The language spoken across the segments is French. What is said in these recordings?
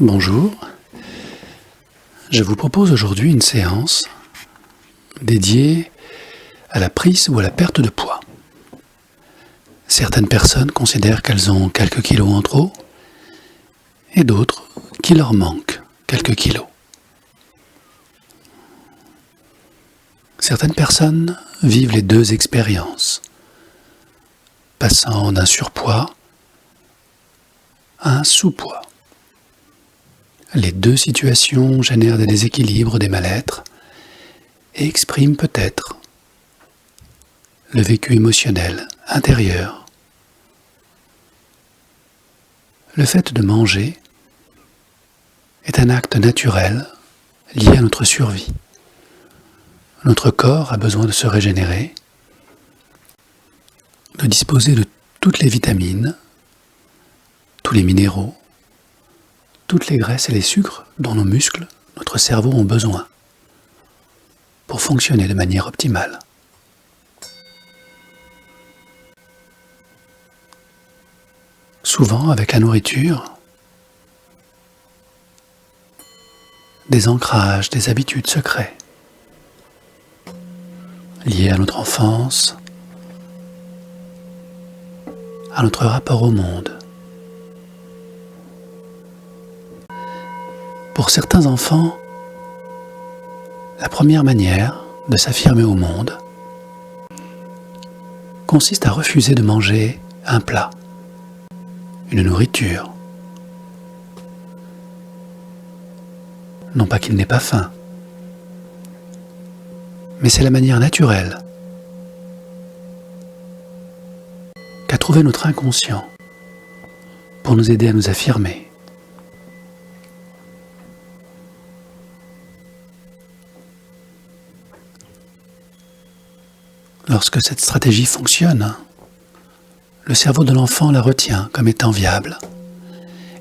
Bonjour, je vous propose aujourd'hui une séance dédiée à la prise ou à la perte de poids. Certaines personnes considèrent qu'elles ont quelques kilos en trop et d'autres qu'il leur manque quelques kilos. Certaines personnes vivent les deux expériences, passant d'un surpoids à un sous-poids. Les deux situations génèrent des déséquilibres, des mal-être et expriment peut-être le vécu émotionnel intérieur. Le fait de manger est un acte naturel lié à notre survie. Notre corps a besoin de se régénérer, de disposer de toutes les vitamines, tous les minéraux, toutes les graisses et les sucres dont nos muscles, notre cerveau ont besoin pour fonctionner de manière optimale. Souvent, avec la nourriture, des ancrages, des habitudes se créent, liées à notre enfance, à notre rapport au monde. Pour certains enfants, la première manière de s'affirmer au monde consiste à refuser de manger un plat, une nourriture. Non pas qu'il n'ait pas faim, mais c'est la manière naturelle qu'a trouvé notre inconscient pour nous aider à nous affirmer. Lorsque cette stratégie fonctionne, le cerveau de l'enfant la retient comme étant viable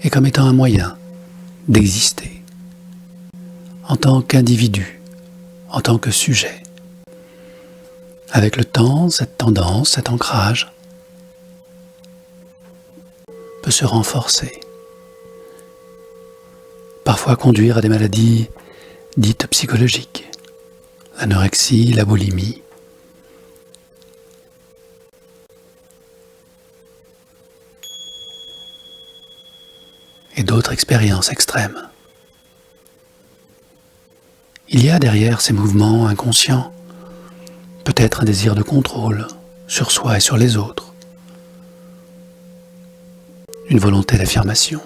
et comme étant un moyen d'exister en tant qu'individu, en tant que sujet. Avec le temps, cette tendance, cet ancrage peut se renforcer, parfois conduire à des maladies dites psychologiques, l'anorexie, la boulimie, et d'autres expériences extrêmes. Il y a derrière ces mouvements inconscients peut-être un désir de contrôle sur soi et sur les autres, une volonté d'affirmation.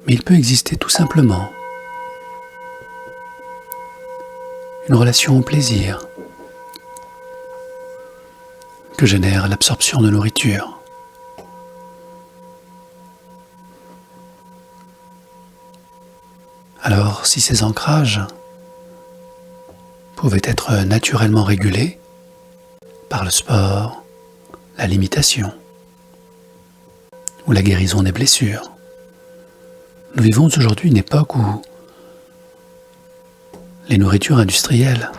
Mais il peut exister tout simplement une relation au plaisir que génère l'absorption de nourriture. Alors, si ces ancrages pouvaient être naturellement régulés par le sport, la limitation ou la guérison des blessures, nous vivons aujourd'hui une époque où les nourritures industrielles,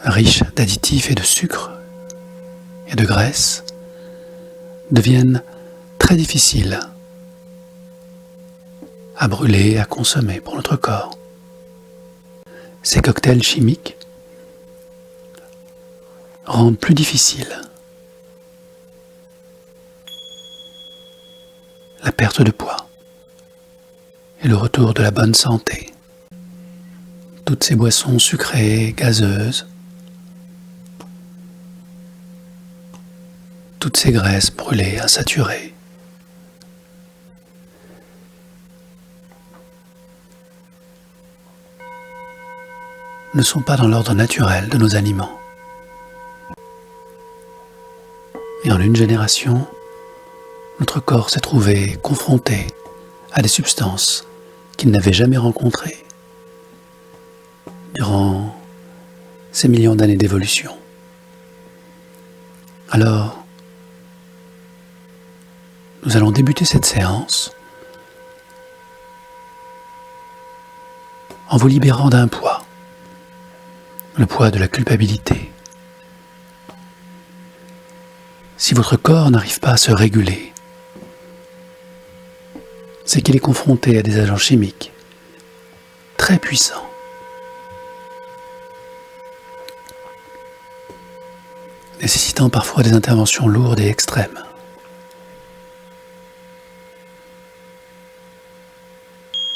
riches d'additifs et de sucre et de graisse, deviennent très difficiles à brûler, à consommer pour notre corps. Ces cocktails chimiques rendent plus difficile la perte de poids et le retour de la bonne santé. Toutes ces boissons sucrées, gazeuses, toutes ces graisses brûlées, insaturées, ne sont pas dans l'ordre naturel de nos aliments. Et en une génération, notre corps s'est trouvé confronté à des substances qu'il n'avait jamais rencontrées durant ces millions d'années d'évolution. Alors, nous allons débuter cette séance en vous libérant d'un poids, le poids de la culpabilité. Si votre corps n'arrive pas à se réguler, c'est qu'il est confronté à des agents chimiques très puissants. Nécessitant parfois des interventions lourdes et extrêmes.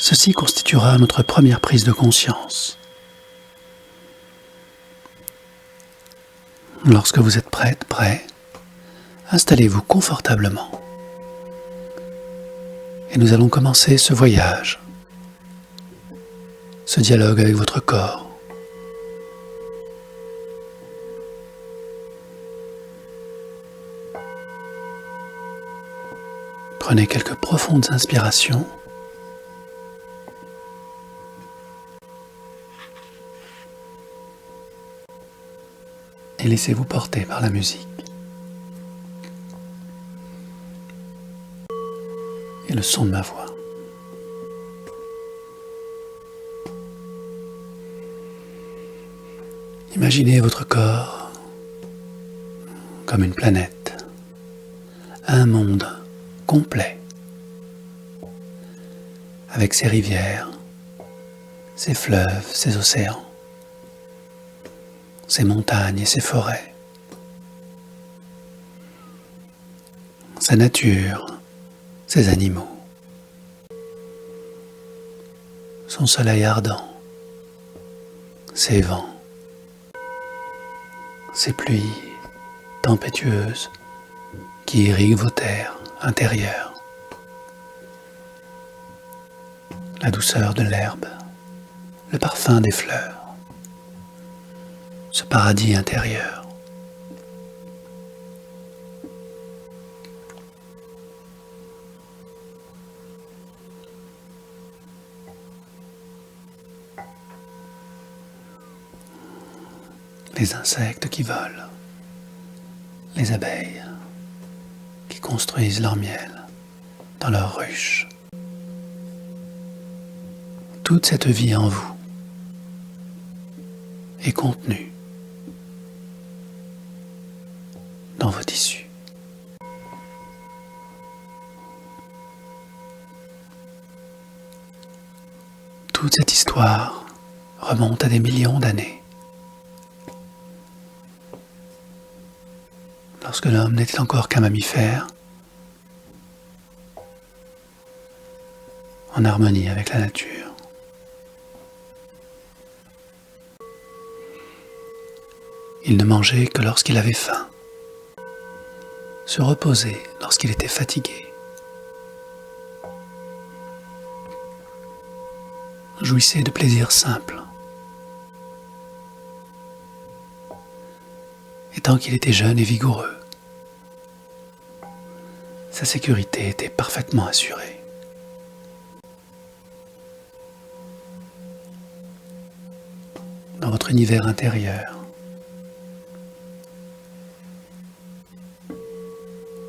Ceci constituera notre première prise de conscience. Lorsque vous êtes prête, prêt, installez-vous confortablement. Et nous allons commencer ce voyage, ce dialogue avec votre corps. Prenez quelques profondes inspirations. Et laissez-vous porter par la musique. Et le son de ma voix. Imaginez votre corps comme une planète, un monde complet, avec ses rivières, ses fleuves, ses océans, ses montagnes et ses forêts, sa nature, ses animaux, son soleil ardent, ses vents, ses pluies tempétueuses qui irriguent vos terres intérieures, la douceur de l'herbe, le parfum des fleurs, ce paradis intérieur. Les insectes qui volent, les abeilles qui construisent leur miel dans leurs ruches. Toute cette vie en vous est contenue dans vos tissus. Toute cette histoire remonte à des millions d'années. Lorsque l'homme n'était encore qu'un mammifère, en harmonie avec la nature. Il ne mangeait que lorsqu'il avait faim, se reposait lorsqu'il était fatigué, jouissait de plaisirs simples. Et tant qu'il était jeune et vigoureux, sa sécurité était parfaitement assurée. Dans votre univers intérieur,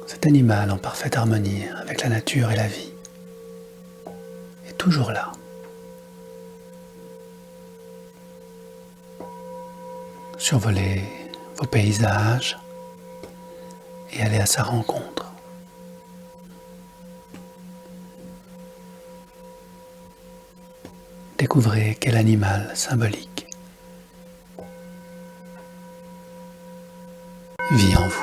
cet animal en parfaite harmonie avec la nature et la vie est toujours là. Survolez vos paysages et allez à sa rencontre. Découvrez quel animal symbolique vit en vous.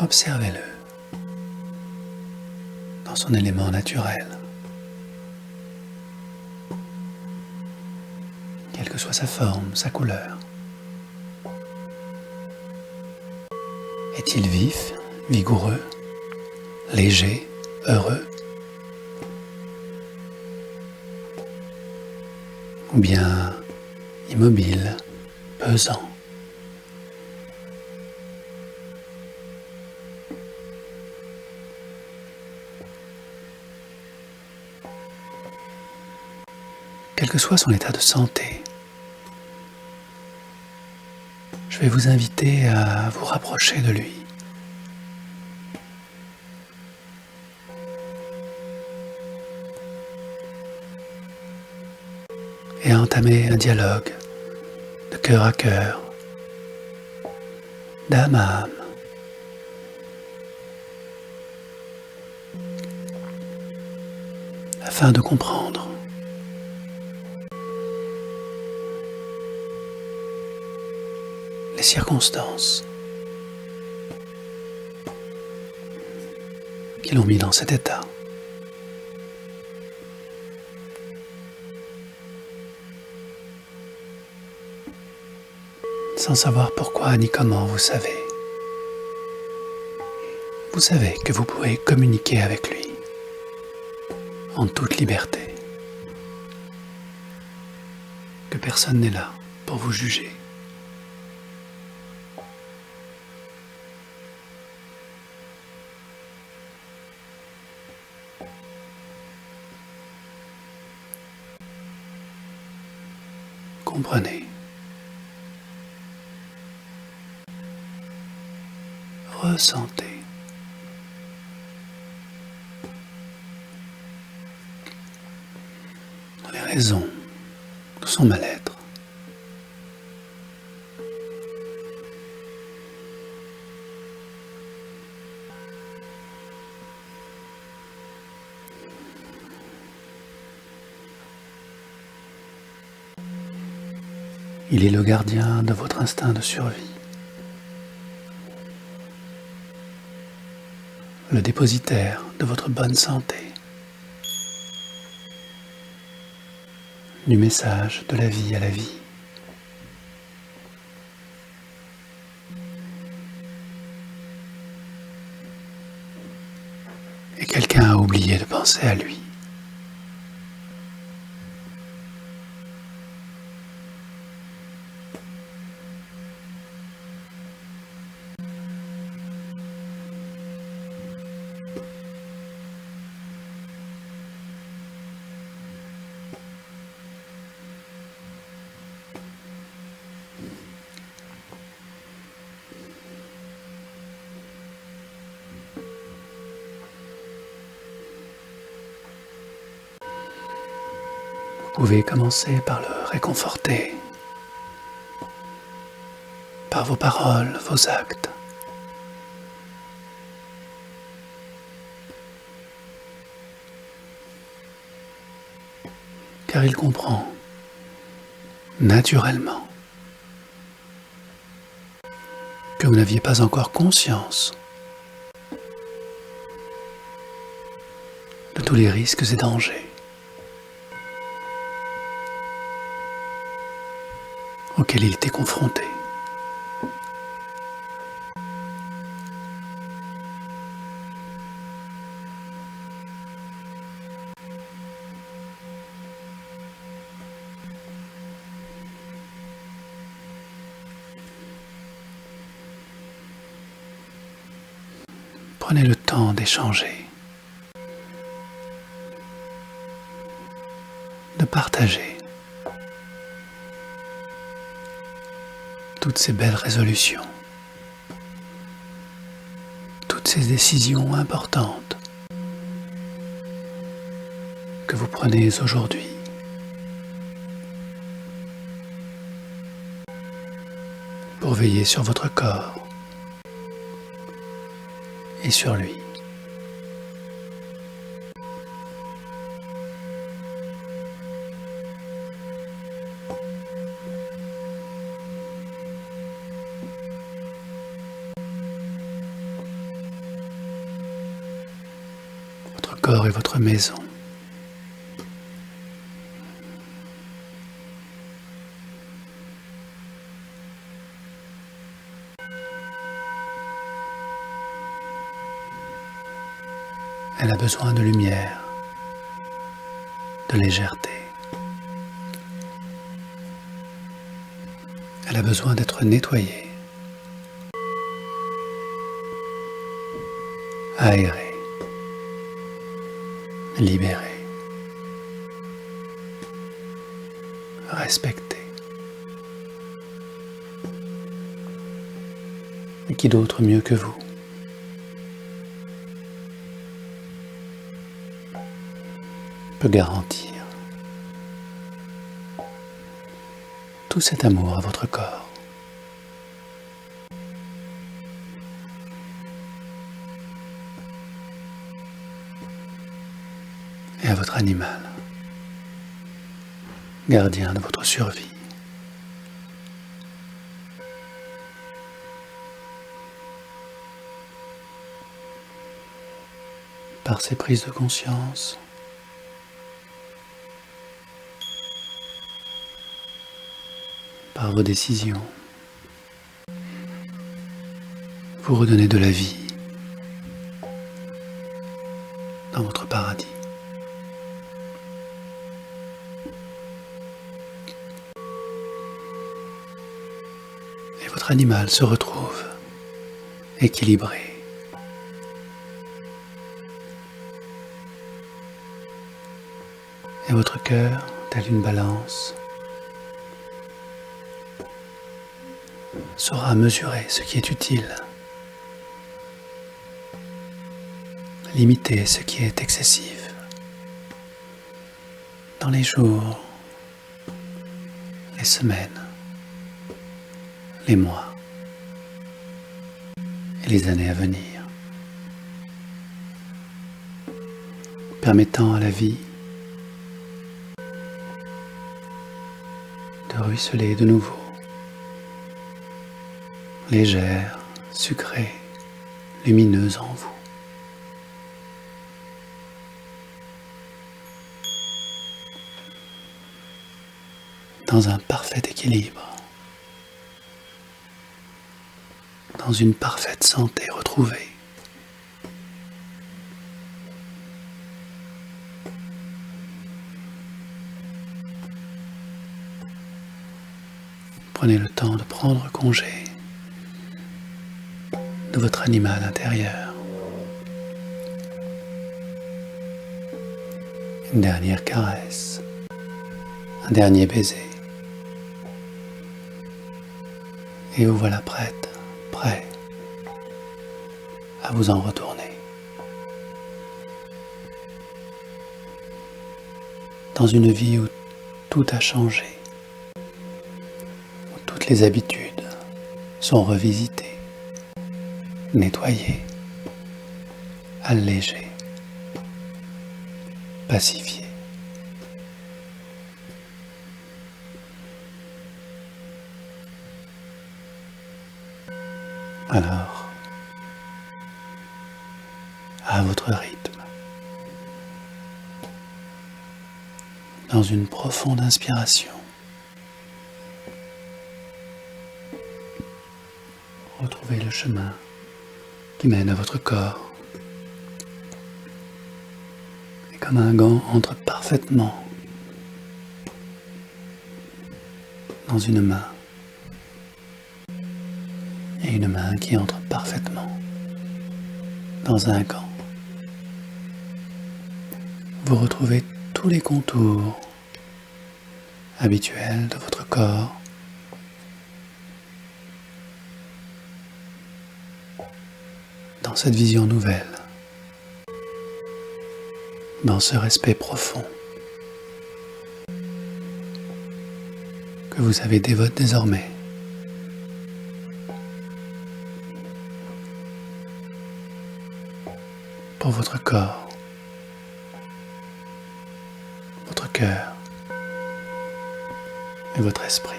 Observez-le dans son élément naturel. Quelle que soit sa forme, sa couleur. Est-il vif, vigoureux, léger, heureux? Ou bien immobile, pesant? Quel que soit son état de santé, je vais vous inviter à vous rapprocher de lui, et à entamer un dialogue de cœur à cœur, d'âme à âme. Afin de comprendre les circonstances qui l'ont mis dans cet état. Sans savoir pourquoi ni comment, vous savez. Vous savez que vous pouvez communiquer avec lui en toute liberté. Que personne n'est là pour vous juger. Comprenez. Ressentez. Les raisons de son mal-être. Il est le gardien de votre instinct de survie, le dépositaire de votre bonne santé, du message de la vie à la vie. Et quelqu'un a oublié de penser à lui. Vous pouvez commencer par le réconforter, par vos paroles, vos actes. Car il comprend naturellement que vous n'aviez pas encore conscience de tous les risques et dangers auxquels il était confronté. Prenez le temps d'échanger, de partager toutes ces belles résolutions, toutes ces décisions importantes que vous prenez aujourd'hui. Pour veiller sur votre corps et sur lui. Votre corps est votre maison. Elle a besoin de lumière, de légèreté. Elle a besoin d'être nettoyée, aérée, libérée, respectée. Et qui d'autre mieux que vous peut garantir tout cet amour à votre corps. Et à votre animal, gardien de votre survie. Par ces prises de conscience, par vos décisions, vous redonnez de la vie dans votre paradis. Et votre animal se retrouve équilibré. Et votre cœur, tel une balance, saura mesurer ce qui est utile, limiter ce qui est excessif. Dans les jours, les semaines, les mois et les années à venir, permettant à la vie de ruisseler de nouveau, légère, sucrée, lumineuse en vous. Dans un parfait équilibre, dans une parfaite santé retrouvée. Prenez le temps de prendre congé de votre animal intérieur. Une dernière caresse, un dernier baiser. Et vous voilà prêt à vous en retourner. Dans une vie où tout a changé, où toutes les habitudes sont revisitées, nettoyées, allégées, pacifiées. Alors, à votre rythme, dans une profonde inspiration, retrouvez le chemin qui mène à votre corps. Et comme un gant entre parfaitement dans une main, et une main qui entre parfaitement dans un gant. Vous retrouvez tous les contours habituels de votre corps, dans cette vision nouvelle, dans ce respect profond que vous avez désormais. Pour votre corps, votre cœur et votre esprit.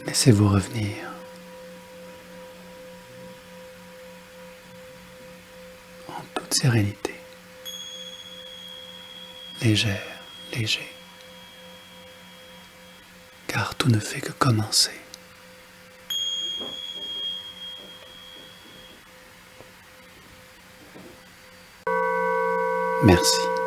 Laissez-vous revenir en toute sérénité, léger, car tout ne fait que commencer. Merci.